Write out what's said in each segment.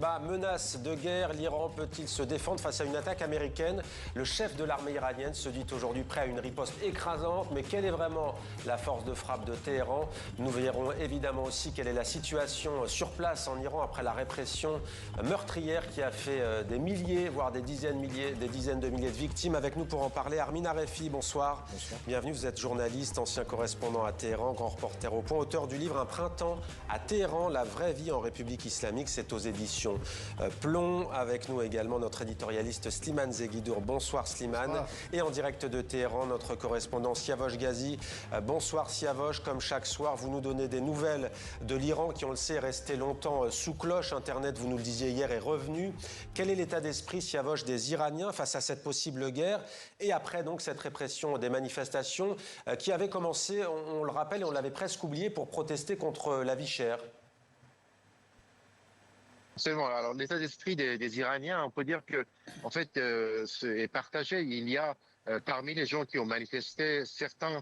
Menace de guerre, l'Iran peut-il se défendre face à une attaque américaine? Le chef de l'armée iranienne se dit aujourd'hui prêt à une riposte écrasante, mais quelle est vraiment la force de frappe de Téhéran? Nous verrons évidemment aussi quelle est la situation sur place en Iran après la répression meurtrière qui a fait des milliers, voire des dizaines de milliers de victimes. Avec nous pour en parler, Armin Arefi, bonsoir. Bonsoir. Bienvenue, vous êtes journaliste, ancien correspondant à Téhéran, grand reporter au Point, auteur du livre Un printemps à Téhéran, la vraie vie en République islamique, c'est aux éditions Plomb. Avec nous également notre éditorialiste Slimane Zeguidour. Bonsoir Slimane. Bonsoir. Et en direct de Téhéran, notre correspondant Siavosh Ghazi. Bonsoir Siavosh. Comme chaque soir, vous nous donnez des nouvelles de l'Iran qui, on le sait, est resté longtemps sous cloche. Internet, vous nous le disiez hier, est revenu. Quel est l'état d'esprit, Siavosh, des Iraniens face à cette possible guerre et après donc cette répression des manifestations qui avait commencé, on le rappelle et on l'avait presque oublié, pour protester contre la vie chère? Absolument. Alors, l'état d'esprit des Iraniens, on peut dire que, en fait, est partagé. Il y a parmi les gens qui ont manifesté certains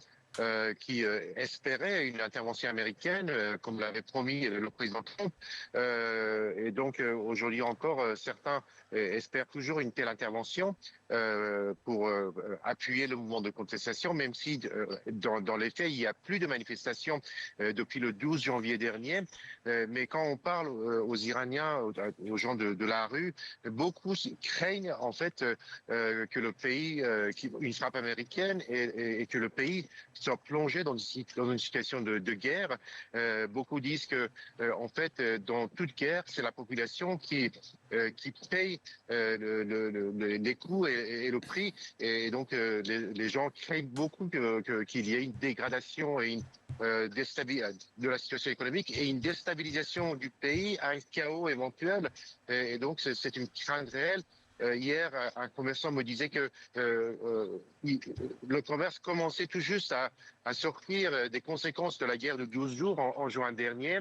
qui espéraient une intervention américaine, comme l'avait promis le président Trump. Et donc, aujourd'hui encore, certains espèrent toujours une telle intervention pour appuyer le mouvement de contestation, même si dans les faits, il n'y a plus de manifestations depuis le 12 janvier dernier. Mais quand on parle aux Iraniens, aux gens de la rue, beaucoup craignent en fait que le pays, une frappe américaine et que le pays soit plongé dans une situation de guerre. Beaucoup disent que en fait, dans toute guerre, c'est la population qui paye les coûts et le prix. Et donc, les gens craignent beaucoup qu'il y ait une dégradation et de la situation économique et une déstabilisation du pays, un chaos éventuel. Et donc, c'est une crainte réelle. Hier, un commerçant me disait que le commerce commençait tout juste à sortir des conséquences de la guerre de 12 jours en juin dernier.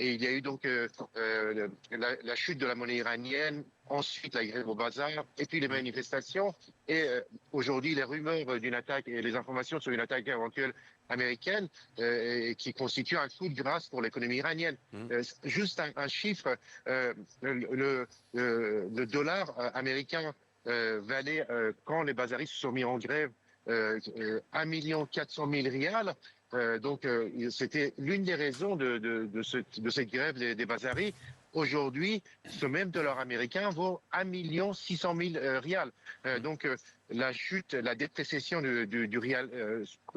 Et il y a eu donc la chute de la monnaie iranienne, ensuite la grève au bazar, et puis les manifestations. Et aujourd'hui, les rumeurs d'une attaque et les informations sur une attaque éventuelle américaine qui constitue un coup de grâce pour l'économie iranienne. Juste un chiffre, le dollar américain valait, quand les bazaristes se sont mis en grève, 1,4 million rials. Donc, c'était l'une des raisons de cette grève des bazaris. Aujourd'hui, ce même dollar américain vaut 1,6 million rials. Donc, la chute, la dépréciation du rial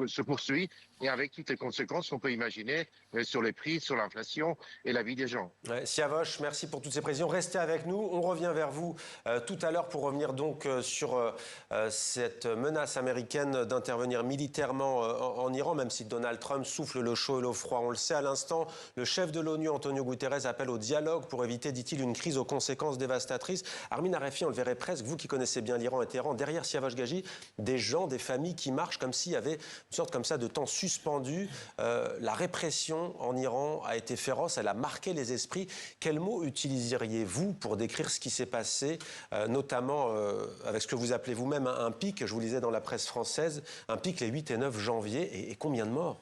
se poursuit, et avec toutes les conséquences qu'on peut imaginer sur les prix, sur l'inflation et la vie des gens. Siavosh, merci pour toutes ces précisions. Restez avec nous. On revient vers vous tout à l'heure pour revenir donc sur cette menace américaine d'intervenir militairement en Iran, même si Donald Trump souffle le chaud et le froid. On le sait à l'instant, le chef de l'ONU, Antonio Guterres, appelle au dialogue pour éviter, dit-il, une crise aux conséquences dévastatrices. Armin Arefi, on le verrait presque, vous qui connaissez bien l'Iran et Téhéran, derrière Siavosh Ghazi, des gens, des familles qui marchent comme s'il y avait une sorte comme ça de temps suspendu. La répression en Iran a été féroce, elle a marqué les esprits. Quel mot utiliseriez-vous pour décrire ce qui s'est passé, notamment avec ce que vous appelez vous-même un pic, je vous lisais dans la presse française, un pic les 8 et 9 janvier, et combien de morts?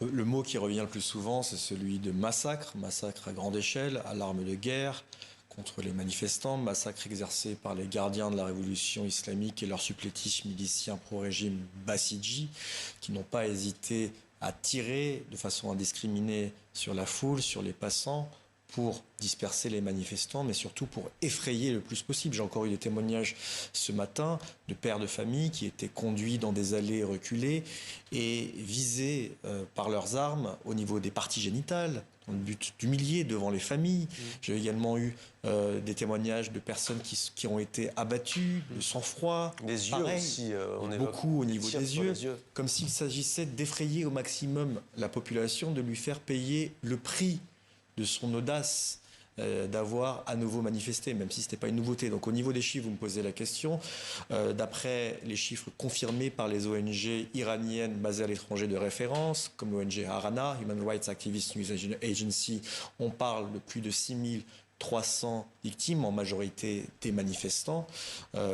Le mot qui revient le plus souvent, c'est celui de massacre, massacre à grande échelle, à l'arme de guerre, contre les manifestants, massacre exercé par les gardiens de la révolution islamique et leurs supplétifs miliciens pro-régime Bassidji, qui n'ont pas hésité à tirer de façon indiscriminée sur la foule, sur les passants, pour disperser les manifestants, mais surtout pour effrayer le plus possible. J'ai encore eu des témoignages ce matin de pères de famille qui étaient conduits dans des allées reculées et visés par leurs armes au niveau des parties génitales, dans le but d'humilier devant les familles. J'ai également eu des témoignages de personnes qui ont été abattues, de sang-froid. Des yeux aussi, on évoque beaucoup au niveau des yeux, les yeux, comme s'il s'agissait d'effrayer au maximum la population, de lui faire payer le prix de son audace d'avoir à nouveau manifesté, même si ce n'était pas une nouveauté. Donc au niveau des chiffres, vous me posez la question. D'après les chiffres confirmés par les ONG iraniennes basées à l'étranger de référence, comme l'ONG Harana, Human Rights Activist News Agency, on parle de plus de 6000 300 victimes, en majorité des manifestants,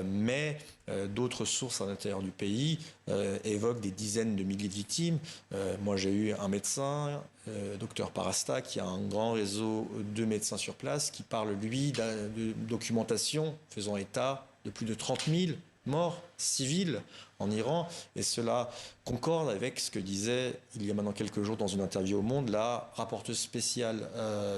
mais d'autres sources à l'intérieur du pays évoquent des dizaines de milliers de victimes. Moi, j'ai eu un médecin, docteur Parasta, qui a un grand réseau de médecins sur place, qui parle, lui, de documentation faisant état de plus de 30 000 morts civils en Iran, et cela concorde avec ce que disait il y a maintenant quelques jours dans une interview au Monde la rapporteuse spéciale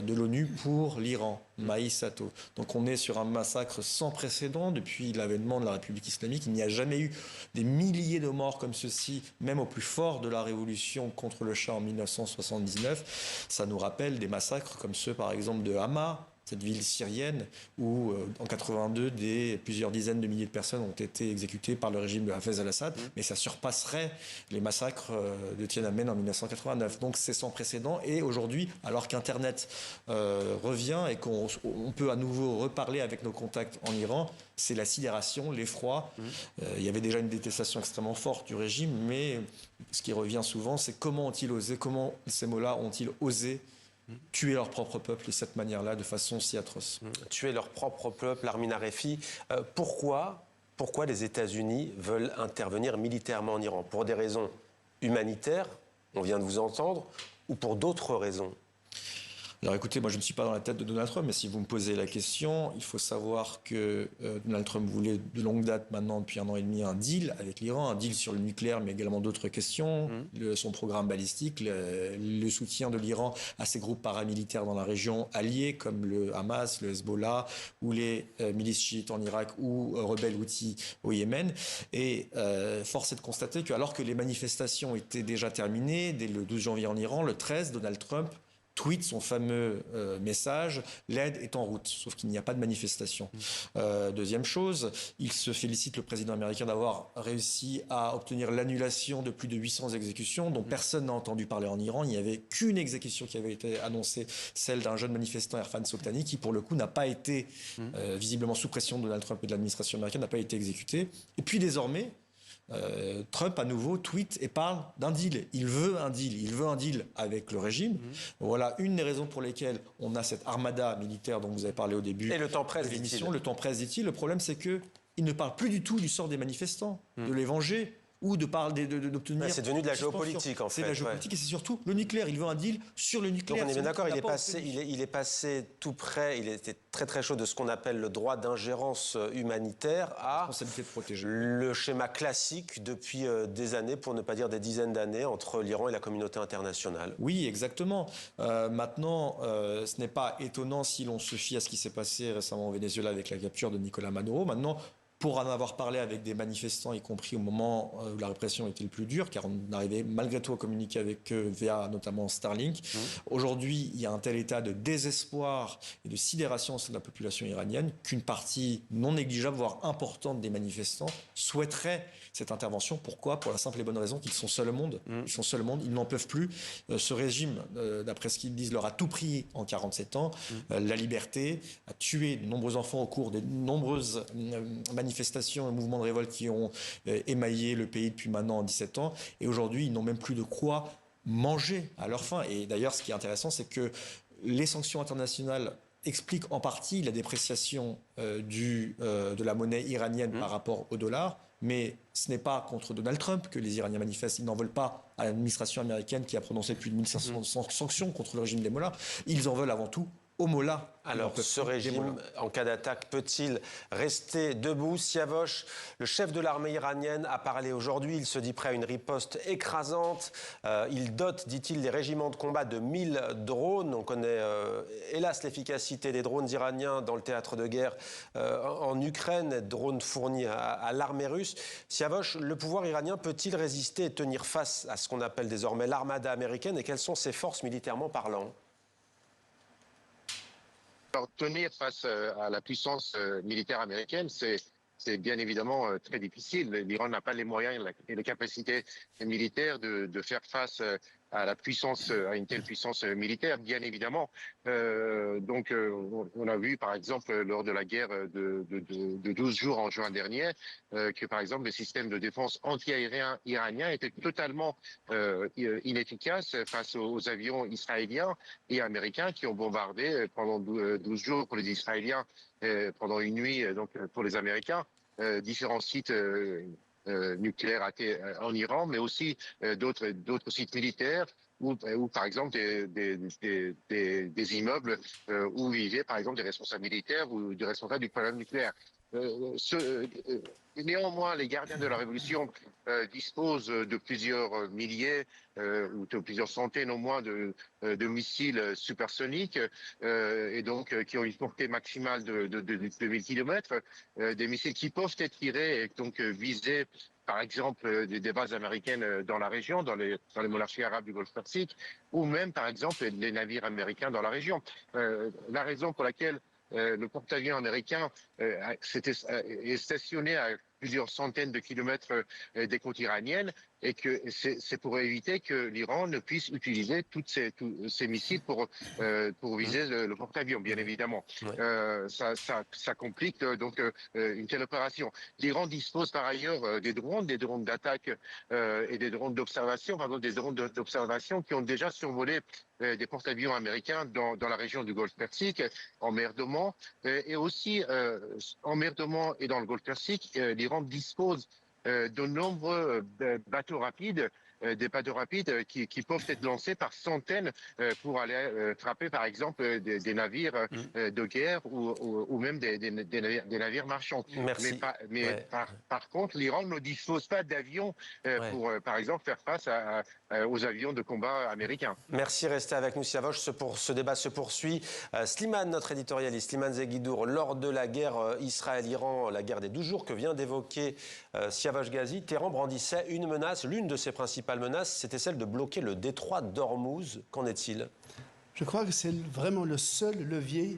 de l'ONU pour l'Iran, Maï Sato. Donc on est sur un massacre sans précédent depuis l'avènement de la République islamique. Il n'y a jamais eu des milliers de morts comme ceci, même au plus fort de la révolution contre le Shah en 1979. Ça nous rappelle des massacres comme ceux par exemple de Hama, cette ville syrienne où, en 82, plusieurs dizaines de milliers de personnes ont été exécutées par le régime de Hafez al-Assad, mais ça surpasserait les massacres de Tiananmen en 1989. Donc c'est sans précédent. Et aujourd'hui, alors qu'Internet revient et qu'on peut à nouveau reparler avec nos contacts en Iran, c'est la sidération, l'effroi. Il y avait déjà une détestation extrêmement forte du régime, mais ce qui revient souvent, c'est comment ont-ils osé, comment ces mots-là ont-ils osé tuer leur propre peuple de cette manière-là, de façon si atroce. Tuer leur propre peuple, Armin Arefi. Pourquoi les États-Unis veulent intervenir militairement en Iran? Pour des raisons humanitaires, on vient de vous entendre, ou pour d'autres raisons? Alors écoutez, moi je ne suis pas dans la tête de Donald Trump, mais si vous me posez la question, il faut savoir que Donald Trump voulait de longue date, maintenant depuis 1 an et demi, un deal avec l'Iran, un deal sur le nucléaire, mais également d'autres questions, son programme balistique, le soutien de l'Iran à ses groupes paramilitaires dans la région alliés, comme le Hamas, le Hezbollah, ou les milices chiites en Irak, ou rebelles houthis au Yémen. Et force est de constater qu'alors que les manifestations étaient déjà terminées, dès le 12 janvier en Iran, le 13, Donald Trump tweet son fameux message « L'aide est en route », sauf qu'il n'y a pas de manifestation. Deuxième chose, il se félicite, le président américain, d'avoir réussi à obtenir l'annulation de plus de 800 exécutions dont personne n'a entendu parler en Iran. Il n'y avait qu'une exécution qui avait été annoncée, celle d'un jeune manifestant, Erfan Soltani, qui pour le coup n'a pas été, visiblement sous pression de Donald Trump et de l'administration américaine, n'a pas été exécuté. Et puis désormais, Trump à nouveau tweet et parle d'un deal. Il veut un deal avec le régime. Voilà une des raisons pour lesquelles on a cette armada militaire dont vous avez parlé au début. Et le temps presse, de l'émission. dit-il. Le temps presse, dit-il. Le problème, c'est que il ne parle plus du tout du sort des manifestants, de les venger ou d'obtenir... C'est devenu de la géopolitique, en fait. C'est de la géopolitique et c'est surtout le nucléaire. Il veut un deal sur le nucléaire. Donc on est bien d'accord, il est passé tout près, il était très très chaud de ce qu'on appelle le droit d'ingérence humanitaire à responsabilité de protéger. Le schéma classique depuis des années, pour ne pas dire des dizaines d'années, entre l'Iran et la communauté internationale. Oui, exactement. Maintenant, ce n'est pas étonnant si l'on se fie à ce qui s'est passé récemment au Venezuela avec la capture de Nicolás Maduro. Maintenant, pour en avoir parlé avec des manifestants, y compris au moment où la répression était le plus dure, car on arrivait malgré tout à communiquer avec eux via notamment Starlink. Aujourd'hui, il y a un tel état de désespoir et de sidération de la population iranienne qu'une partie non négligeable, voire importante des manifestants souhaiterait cette intervention. Pourquoi? Pour la simple et bonne raison qu'ils sont seuls au monde. Ils sont seuls au monde, ils n'en peuvent plus. Ce régime, d'après ce qu'ils disent, leur a tout pris en 47 ans. La liberté, a tué de nombreux enfants au cours de nombreuses manifestations et mouvements de révolte qui ont émaillé le pays depuis maintenant 17 ans. Et aujourd'hui, ils n'ont même plus de quoi manger à leur faim. Et d'ailleurs, ce qui est intéressant, c'est que les sanctions internationales expliquent en partie la dépréciation de la monnaie iranienne par rapport au dollar. Mais ce n'est pas contre Donald Trump que les Iraniens manifestent. Ils n'en veulent pas à l'administration américaine qui a prononcé plus de 1500 sanctions contre le régime des mollahs. Ils en veulent avant tout aux mollahs. Alors, ce régime, en cas d'attaque, peut-il rester debout? Siavosh, le chef de l'armée iranienne, a parlé aujourd'hui. Il se dit prêt à une riposte écrasante. Il dote, dit-il, les régiments de combat de 1000 drones. On connaît, hélas, l'efficacité des drones iraniens dans le théâtre de guerre en Ukraine, drones fournis à l'armée russe. Siavosh, le pouvoir iranien peut-il résister et tenir face à ce qu'on appelle désormais l'armada américaine? Et quelles sont ses forces militairement parlant? Alors, tenir face à la puissance militaire américaine, c'est bien évidemment très difficile. L'Iran n'a pas les moyens et les capacités militaires de faire face à la puissance, à une telle puissance militaire, bien évidemment. On a vu, par exemple, lors de la guerre de 12 jours en juin dernier, que, par exemple, le système de défense anti-aérien iranien était totalement inefficace face aux avions israéliens et américains qui ont bombardé pendant 12 jours pour les Israéliens, pendant une nuit pour les Américains, différents sites nucléaires en Iran, mais aussi d'autres sites militaires ou par exemple des immeubles où vivaient par exemple des responsables militaires ou des responsables du programme nucléaire. Néanmoins, les gardiens de la révolution disposent de plusieurs milliers ou de plusieurs centaines au moins de missiles supersoniques et donc qui ont une portée maximale de 1000 kilomètres, des missiles qui peuvent être tirés et donc viser par exemple des bases américaines dans la région, dans les monarchies arabes du Golfe Persique, ou même par exemple les navires américains dans la région. La raison pour laquelle le porte-avions américain est stationné à plusieurs centaines de kilomètres des côtes iraniennes et que c'est pour éviter que l'Iran ne puisse utiliser tous ces missiles pour viser le porte-avions, bien évidemment. Ouais. Ça complique une telle opération. L'Iran dispose par ailleurs des drones d'attaque et des drones d'observation, des drones d'observation qui ont déjà survolé des porte-avions américains dans la région du Golfe Persique, en mer d'Oman, et aussi en mer d'Oman et dans le Golfe Persique, l'Iran dispose de nombreux bateaux rapides, des bateaux rapides qui peuvent être lancés par centaines pour aller frapper, par exemple, des navires de guerre ou même des navires marchands. Merci. Ouais. Par contre, l'Iran ne dispose pas d'avions pour, par exemple, faire face aux avions de combat américains. Merci, restez avec nous, Siavash. Ce débat se poursuit. Slimane, notre éditorialiste, Slimane Zeguidour, lors de la guerre Israël-Iran, la guerre des 12 jours que vient d'évoquer Siavash Ghazi, Téhéran brandissait une menace, l'une de ses principales menaces, c'était celle de bloquer le détroit d'Ormuz. Qu'en est-il ? Je crois que c'est vraiment le seul levier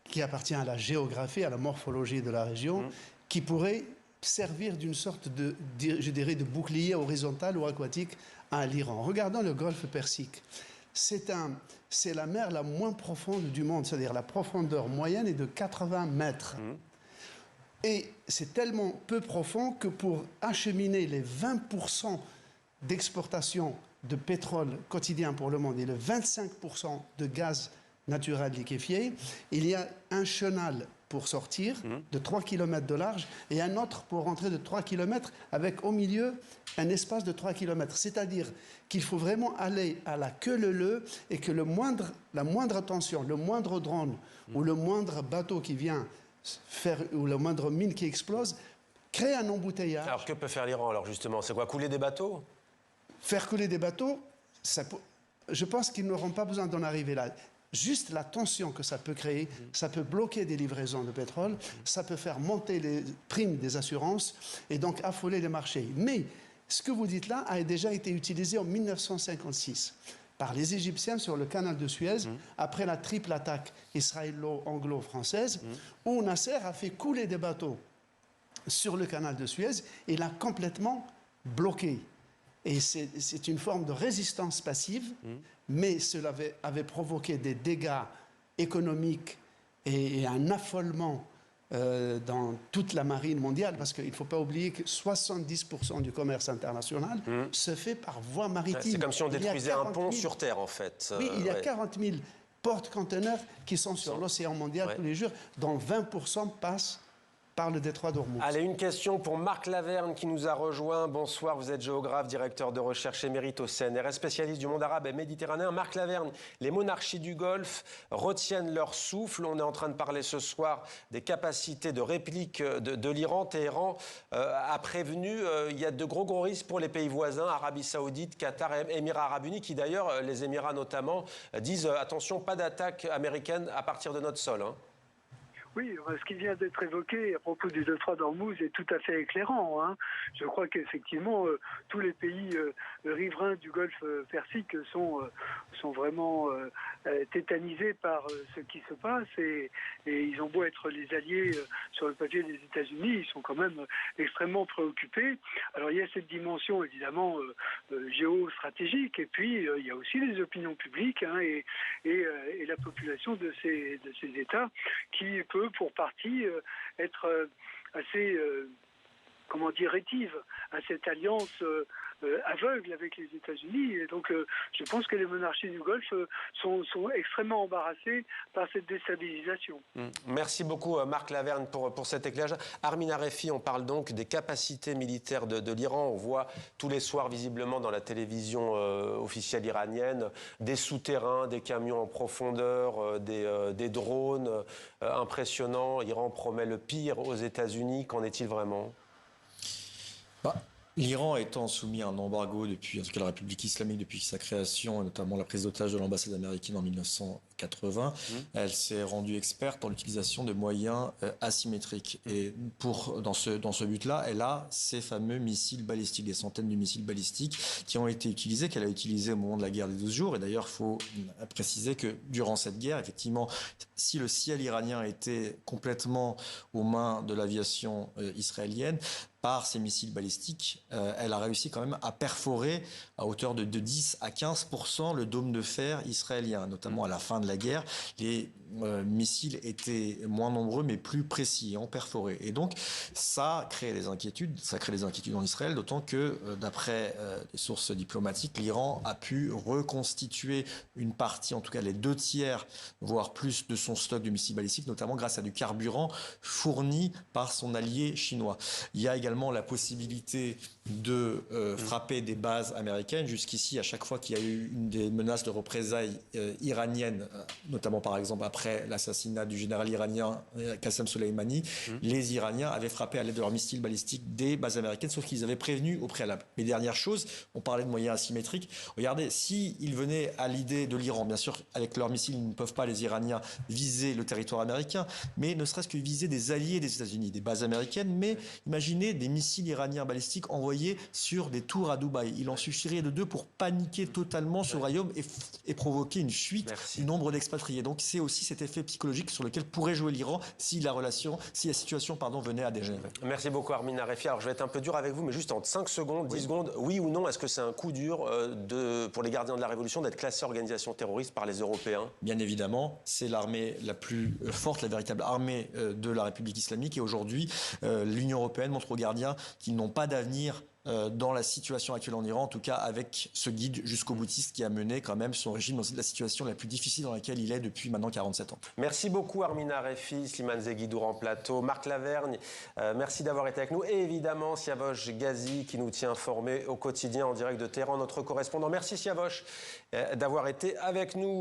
qui appartient à la géographie, à la morphologie de la région, qui pourrait servir d'une sorte je dirais, de bouclier horizontal ou aquatique à l'Iran. Regardons le Golfe Persique. C'est la mer la moins profonde du monde, c'est-à-dire la profondeur moyenne est de 80 mètres. Et c'est tellement peu profond que pour acheminer les 20% d'exportation de pétrole quotidien pour le monde et le 25% de gaz naturel liquéfié, il y a un chenal pour sortir de 3 km de large et un autre pour rentrer de 3 km avec au milieu un espace de 3 km. C'est-à-dire qu'il faut vraiment aller à la queue leu-leu et que la moindre tension, le moindre drone ou le moindre bateau qui vient ou la moindre mine qui explose crée un embouteillage. Alors que peut faire l'Iran alors justement ? C'est quoi, couler des bateaux ? Faire couler des bateaux, je pense qu'ils n'auront pas besoin d'en arriver là. Juste la tension que ça peut créer, ça peut bloquer des livraisons de pétrole, ça peut faire monter les primes des assurances et donc affoler les marchés. Mais ce que vous dites là a déjà été utilisé en 1956 par les Égyptiens sur le canal de Suez, après la triple attaque israélo-anglo-française, où Nasser a fait couler des bateaux sur le canal de Suez et l'a complètement bloqué. Et c'est une forme de résistance passive, mais cela avait provoqué des dégâts économiques et un affolement dans toute la marine mondiale, parce qu'il ne faut pas oublier que 70% du commerce international se fait par voie maritime. C'est comme si on détruisait un pont sur Terre, en fait. Oui, il y a 40 000 porte-conteneurs qui sont sur l'océan mondial tous les jours, dont 20% passent par le détroit d'Ormuz. Allez, une question pour Marc Laverne qui nous a rejoint. Bonsoir, vous êtes géographe, directeur de recherche émérite au CNRS, spécialiste du monde arabe et méditerranéen. Marc Laverne, les monarchies du Golfe retiennent leur souffle. On est en train de parler ce soir des capacités de réplique de l'Iran. Téhéran a prévenu, il y a de gros risques pour les pays voisins, Arabie Saoudite, Qatar et Émirats Arabes Unis, qui d'ailleurs, les Émirats notamment, disent attention, pas d'attaque américaine à partir de notre sol. Oui, ce qui vient d'être évoqué à propos du détroit d'Ormuz est tout à fait éclairant, hein. Je crois qu'effectivement, tous les pays riverains du Golfe Persique sont vraiment tétanisés par ce qui se passe et ils ont beau être les alliés sur le papier des États-Unis, ils sont quand même extrêmement préoccupés. Alors il y a cette dimension évidemment géostratégique et puis il y a aussi les opinions publiques, hein, et la population de ces États qui peut pour partie être assez, rétive à cette alliance aveugle avec les États-Unis. Et donc, je pense que les monarchies du Golfe sont extrêmement embarrassées par cette déstabilisation. Merci beaucoup, Marc Lavergne, pour cet éclairage. Armin Arefi, on parle donc des capacités militaires de l'Iran. On voit tous les soirs, visiblement, dans la télévision officielle iranienne, des souterrains, des camions en profondeur, des drones impressionnants. L'Iran promet le pire aux États-Unis. Qu'en est-il vraiment ? L'Iran étant soumis à un embargo depuis, en tout cas la République islamique depuis sa création, et notamment la prise d'otage de l'ambassade américaine en 1980, elle s'est rendue experte dans l'utilisation de moyens asymétriques. Et dans ce but-là, elle a ces fameux missiles balistiques, des centaines de missiles balistiques qui ont été utilisés, qu'elle a utilisés au moment de la guerre des 12 jours. Et d'ailleurs, il faut préciser que durant cette guerre, effectivement, si le ciel iranien était complètement aux mains de l'aviation israélienne, par ces missiles balistiques, elle a réussi quand même à perforer à hauteur de 10 à 15% le dôme de fer israélien, notamment à la fin de la guerre. Les missiles étaient moins nombreux mais plus précis et ont perforé. Et donc ça crée des inquiétudes, en Israël, d'autant que d'après les sources diplomatiques, l'Iran a pu reconstituer une partie, en tout cas les 2/3, voire plus de son stock de missiles balistiques, notamment grâce à du carburant fourni par son allié chinois. Il y a également la possibilité de frapper des bases américaines. Jusqu'ici, à chaque fois qu'il y a eu des menaces de représailles iraniennes, notamment par exemple après l'assassinat du général iranien Qassem Soleimani, les Iraniens avaient frappé à l'aide de leurs missiles balistiques des bases américaines, sauf qu'ils avaient prévenu au préalable. Mais dernière chose, on parlait de moyens asymétriques. Regardez, s'ils venaient à l'idée de l'Iran, bien sûr, avec leurs missiles, ils ne peuvent pas, les Iraniens, viser le territoire américain, mais ne serait-ce que viser des alliés des États-Unis, des bases américaines. Mais imaginez des missiles iraniens balistiques envoyés sur des tours à Dubaï. Il en suffirait de 2 pour paniquer totalement ce royaume et provoquer une fuite du nombre d'expatriés. Donc c'est aussi cet effet psychologique sur lequel pourrait jouer l'Iran si la situation venait à dégénérer. Merci beaucoup, Armin Arefi. Alors je vais être un peu dur avec vous, mais juste en 5 secondes, 10 secondes, oui ou non, est-ce que c'est un coup dur pour les gardiens de la Révolution d'être classés organisation terroriste par les Européens ? Bien évidemment, c'est l'armée la plus forte, la véritable armée de la République islamique. Et aujourd'hui, l'Union européenne montre aux gardiens qu'ils n'ont pas d'avenir dans la situation actuelle en Iran, en tout cas avec ce guide jusqu'au boutiste qui a mené quand même son régime dans la situation la plus difficile dans laquelle il est depuis maintenant 47 ans. Merci beaucoup Armin Arefi, Slimane Zeguidour en plateau, Marc Lavergne, merci d'avoir été avec nous et évidemment Siavosh Ghazi qui nous tient informés au quotidien en direct de Téhéran, notre correspondant. Merci Siavosh d'avoir été avec nous.